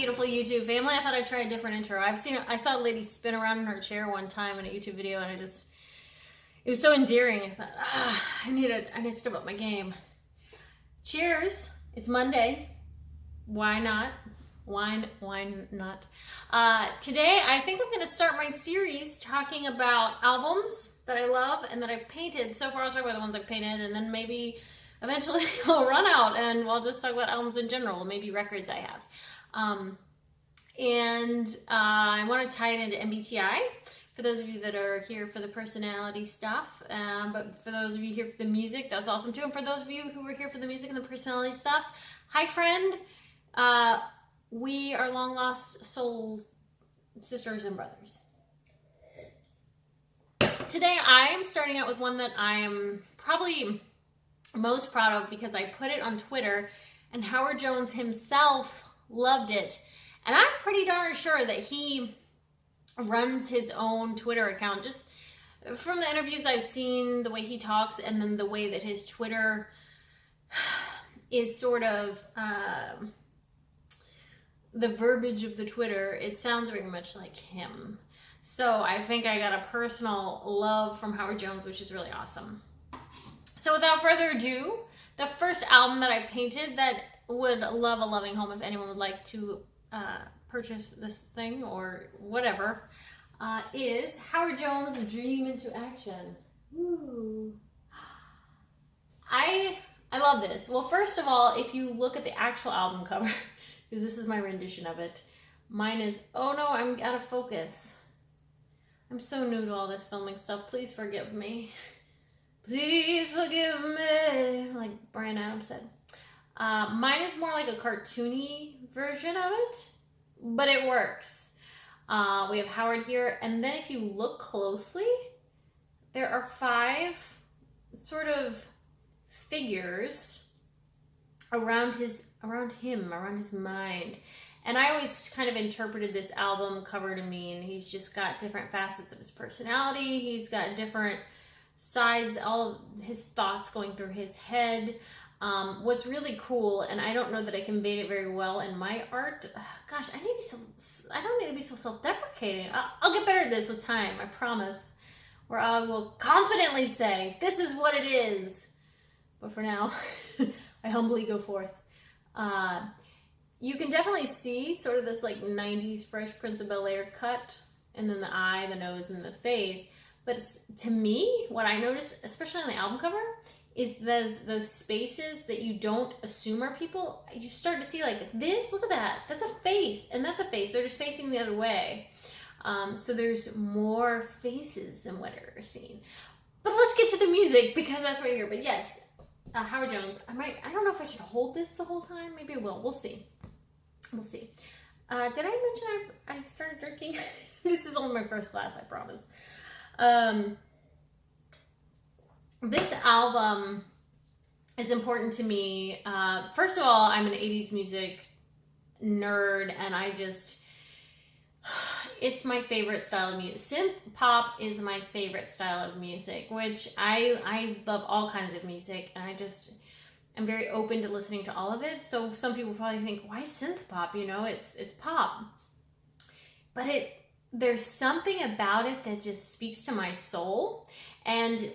beautiful YouTube family. I thought I'd try a different intro. I saw a lady spin around in her chair one time in a YouTube video, and it was so endearing. I thought, I need to step up my game. Cheers. It's Monday. Why not? Why not? Today, I think I'm going to start my series talking about albums that I love and that I've painted. So far, I'll talk about the ones I've painted, and then maybe eventually we'll run out and we'll just talk about albums in general, maybe records I have. I want to tie it into MBTI for those of you that are here for the personality stuff. But for those of you here for the music, that's awesome too. And for those of you who are here for the music and the personality stuff, hi friend. We are long lost soul sisters and brothers. Today I'm starting out with one that I'm probably most proud of because I put it on Twitter and Howard Jones himself loved it. And I'm pretty darn sure that he runs his own Twitter account, just from the interviews I've seen, the way he talks, and then the way that his Twitter is sort of the verbiage of the Twitter. It sounds very much like him. So I think I got a personal love from Howard Jones, which is really awesome. So without further ado, the first album that I painted that would love a loving home if anyone would like to purchase this thing or whatever, is Howard Jones' Dream into Action. Ooh. I love this. Well, first of all, if you look at the actual album cover, because this is my rendition of it, mine is, oh no, I'm out of focus. I'm so new to all this filming stuff. Please forgive me. Please forgive me, like Bryan Adams said. Mine is more like a cartoony version of it, but it works. We have Howard here, and then if you look closely, there are 5 sort of figures around his mind. And I always kind of interpreted this album cover to mean he's just got different facets of his personality. He's got different sides, all of his thoughts going through his head. What's really cool, and I don't know that I conveyed it very well in my art. Gosh, I don't need to be so self-deprecating. I'll get better at this with time, I promise. Where I will confidently say, this is what it is. But for now, I humbly go forth. You can definitely see sort of this like 90s Fresh Prince of Bel-Air cut, and then the eye, the nose, and the face. But to me, what I noticed, especially on the album cover, is those spaces that you don't assume are people. You start to see like this, look at that, that's a face, and that's a face. They're just facing the other way. So there's more faces than what are seen. But let's get to the music because that's right here. But yes, Howard Jones. I don't know if I should hold this the whole time. Maybe I will. We'll see. We'll see. Did I mention I started drinking? This is only my first glass, I promise. This album is important to me. First of all, I'm an 80s music nerd, and it's my favorite style of music. Synth pop is my favorite style of music, which I love all kinds of music, and I'm very open to listening to all of it. So some people probably think, why synth pop? You know, it's pop. But there's something about it that just speaks to my soul. And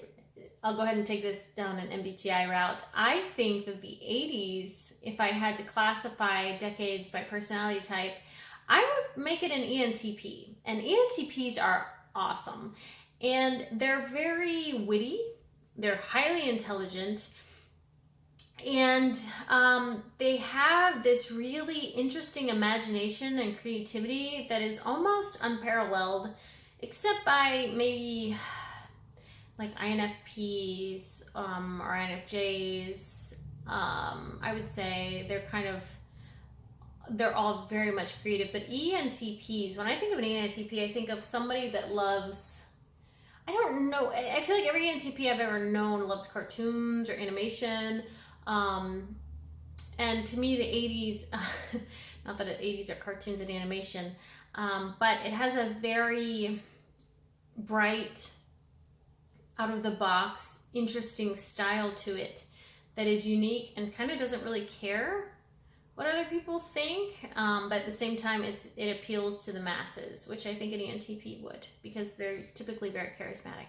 I'll go ahead and take this down an MBTI route. I think that the 80s, if I had to classify decades by personality type, I would make it an ENTP. And ENTPs are awesome. And they're very witty. They're highly intelligent. And they have this really interesting imagination and creativity that is almost unparalleled, except by maybe like INFPs or INFJs. I would say they're all very much creative. But ENTPs, when I think of an ENTP, I think of somebody that loves, I don't know, I feel like every ENTP I've ever known loves cartoons or animation. And to me, the 80s, not that the 80s are cartoons and animation, but it has a very bright, out of the box, interesting style to it that is unique and kind of doesn't really care what other people think, but at the same time, it appeals to the masses, which I think an ENTP would, because they're typically very charismatic.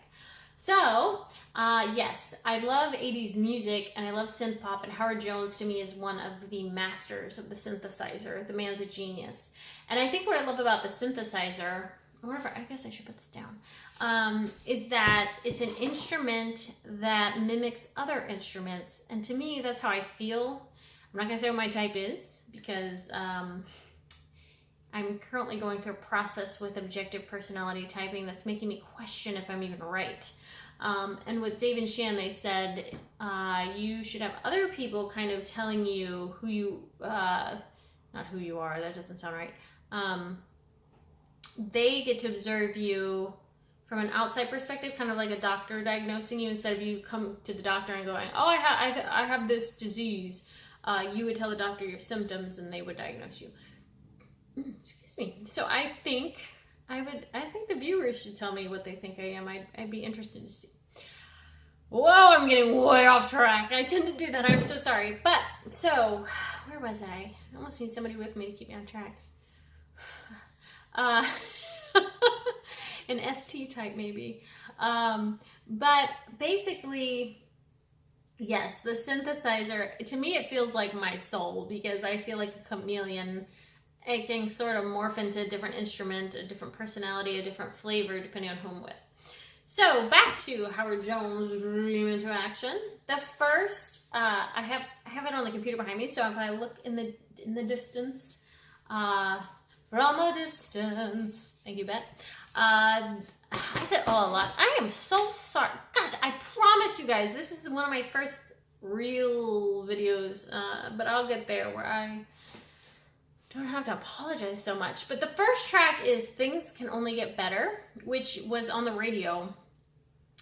So, yes, I love 80s music, and I love synth pop, and Howard Jones to me is one of the masters of the synthesizer. The man's a genius. And I think what I love about the synthesizer, I guess I should put this down, is that it's an instrument that mimics other instruments, and to me, that's how I feel. I'm not going to say what my type is, because I'm currently going through a process with objective personality typing that's making me question if I'm even right. And with Dave and Shan, they said you should have other people kind of telling you who you, not who you are, that doesn't sound right. They get to observe you from an outside perspective, kind of like a doctor diagnosing you, instead of you come to the doctor and going, oh, I have this disease. You would tell the doctor your symptoms and they would diagnose you. Excuse me. So I think the viewers should tell me what they think I am. I'd be interested to see. Whoa, I'm getting way off track. I tend to do that. I'm so sorry. But, so, where was I? I almost need somebody with me to keep me on track. An ST type, maybe. But, basically, yes, the synthesizer, to me, it feels like my soul, because I feel like a chameleon. It can sort of morph into a different instrument, a different personality, a different flavor, depending on who I'm with. So, back to Howard Jones' Dream into Action. The first, I have it on the computer behind me, so if I look in the distance, from a distance, thank you, Bet. I said a lot. I am so sorry. Gosh, I promise you guys, this is one of my first real videos, but I'll get there where I don't have to apologize so much. But the first track is Things Can Only Get Better, which was on the radio,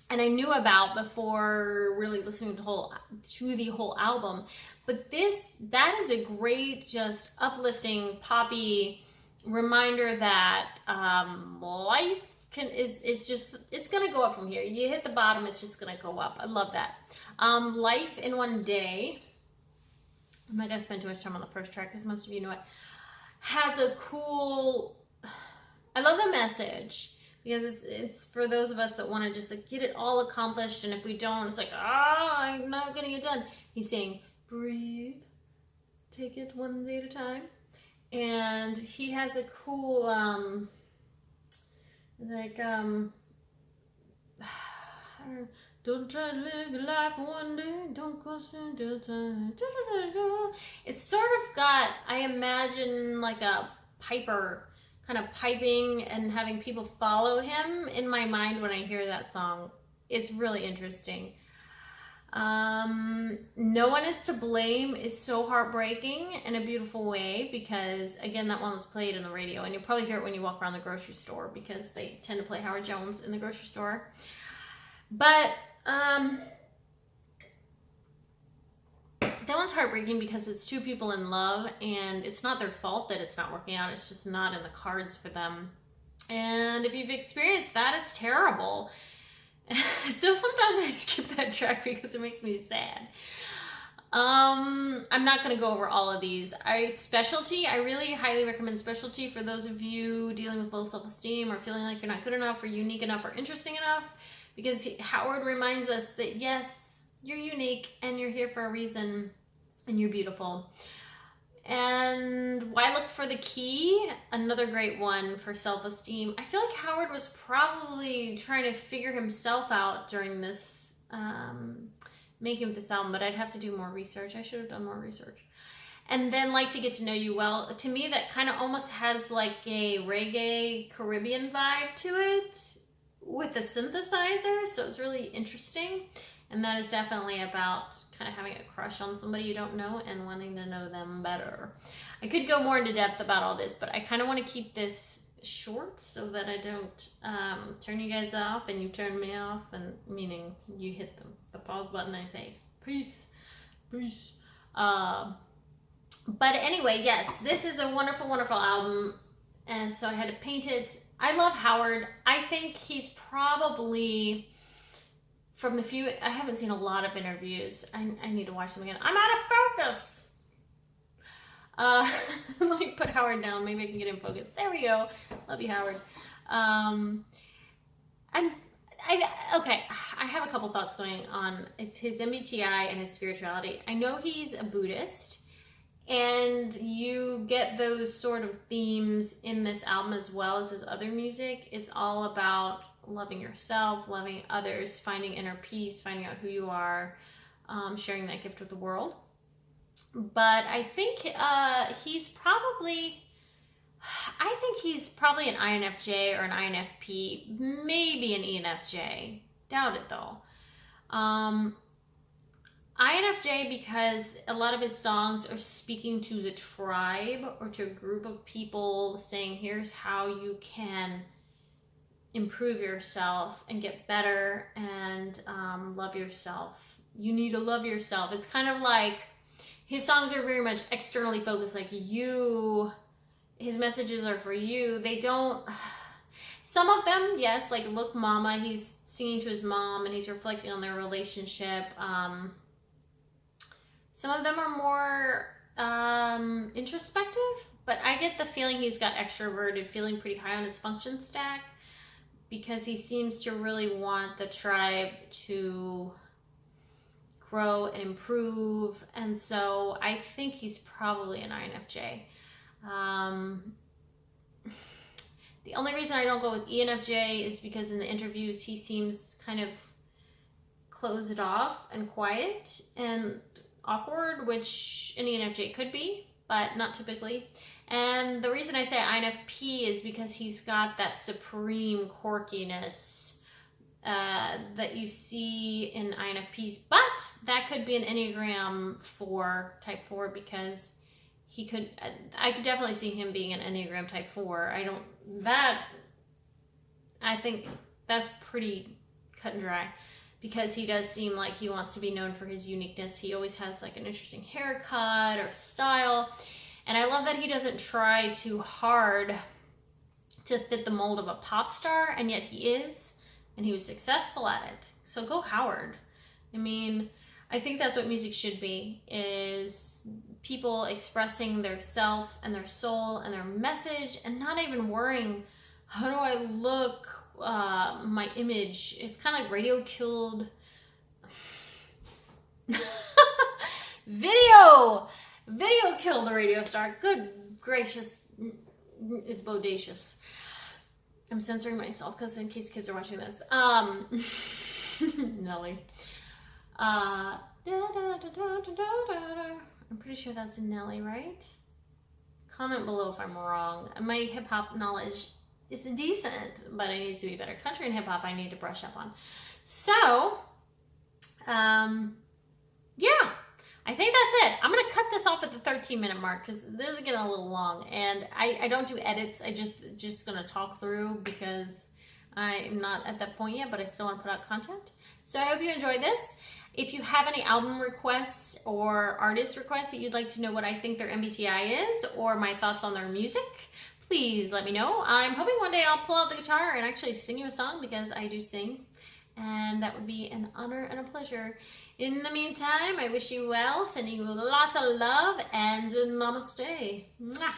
and I knew about before really listening to the whole album. But that is a great, just uplifting, poppy reminder that life it's gonna go up from here. You hit the bottom, it's just gonna go up. I love that. Life in One Day. I'm not gonna spend too much time on the first track because most of you know it. Has a cool, I love the message, because it's for those of us that want to just like get it all accomplished, and if we don't, it's like, I'm not gonna get done. He's saying, breathe, take it one day at a time. And he has a cool, don't try to live your life one day, don't cost your time. It's sort of got, I imagine, like a piper kind of piping and having people follow him in my mind when I hear that song. It's really interesting. No One Is to Blame is so heartbreaking in a beautiful way, because again, that one was played on the radio, and you'll probably hear it when you walk around the grocery store, because they tend to play Howard Jones in the grocery store. But that one's heartbreaking because it's two people in love, and it's not their fault that it's not working out. It's just not in the cards for them. And if you've experienced that, it's terrible. So sometimes I skip that track because it makes me sad. I'm not going to go over all of these. Specialty, I really highly recommend Specialty for those of you dealing with low self-esteem or feeling like you're not good enough or unique enough or interesting enough, because Howard reminds us that yes, you're unique and you're here for a reason and you're beautiful. And Why Look for the Key, another great one for self-esteem. I feel like Howard was probably trying to figure himself out during this making of this album, but I'd have to do more research. I should have done more research. And then Like to Get to Know You Well. To me, that kind of almost has like a reggae Caribbean vibe to it with a synthesizer, so it's really interesting. And that is definitely about kind of having a crush on somebody you don't know and wanting to know them better. I could go more into depth about all this, but I kind of want to keep this short so that I don't turn you guys off and you turn me off, and meaning you hit the pause button and I say, peace, peace. But anyway, yes, this is a wonderful, wonderful album, and so I had to paint it. I love Howard. I think he's probably... From the few, I haven't seen a lot of interviews. I need to watch them again. I'm out of focus. Let me put Howard down. Maybe I can get him focused. There we go. Love you, Howard. Okay, I have a couple thoughts going on. It's his MBTI and his spirituality. I know he's a Buddhist, and you get those sort of themes in this album as well as his other music. It's all about loving yourself, loving others, finding inner peace, finding out who you are, sharing that gift with the world. But I think he's probably an INFJ or an INFP, maybe an ENFJ. Doubt it though. INFJ because a lot of his songs are speaking to the tribe or to a group of people, saying here's how you can improve yourself and get better and love yourself. You need to love yourself. It's kind of like his songs are very much externally focused, like his messages are for you. They don't, some of them, yes, like Look Mama, he's singing to his mom and he's reflecting on their relationship. Some of them are more introspective, but I get the feeling he's got extroverted, feeling pretty high on his function stack because he seems to really want the tribe to grow and improve. And so I think he's probably an INFJ. The only reason I don't go with ENFJ is because in the interviews he seems kind of closed off and quiet and awkward, which an ENFJ could be, but not typically. And the reason I say INFP is because he's got that supreme quirkiness that you see in INFPs, but that could be an Enneagram 4, type 4, because I could definitely see him being an Enneagram type 4. I think that's pretty cut and dry because he does seem like he wants to be known for his uniqueness. He always has like an interesting haircut or style. And I love that he doesn't try too hard to fit the mold of a pop star, and yet he is. And he was successful at it. So go Howard. I mean, I think that's what music should be, is people expressing their self and their soul and their message and not even worrying, how do I look, my image. It's kind of like radio killed. Video killed the radio star. Good gracious, it's bodacious. I'm censoring myself because in case kids are watching this. Nelly. I'm pretty sure that's Nelly, right? Comment below if I'm wrong. My hip hop knowledge is decent, but it needs to be better. Country and hip hop I need to brush up on. So, yeah. I think that's it. I'm going to cut this off at the 13-minute mark because this is getting a little long. And I don't do edits. I just going to talk through because I'm not at that point yet, but I still want to put out content. So I hope you enjoyed this. If you have any album requests or artist requests that you'd like to know what I think their MBTI is or my thoughts on their music, please let me know. I'm hoping one day I'll pull out the guitar and actually sing you a song because I do sing. And that would be an honor and a pleasure. In the meantime, I wish you well, sending you lots of love, and namaste. Mwah.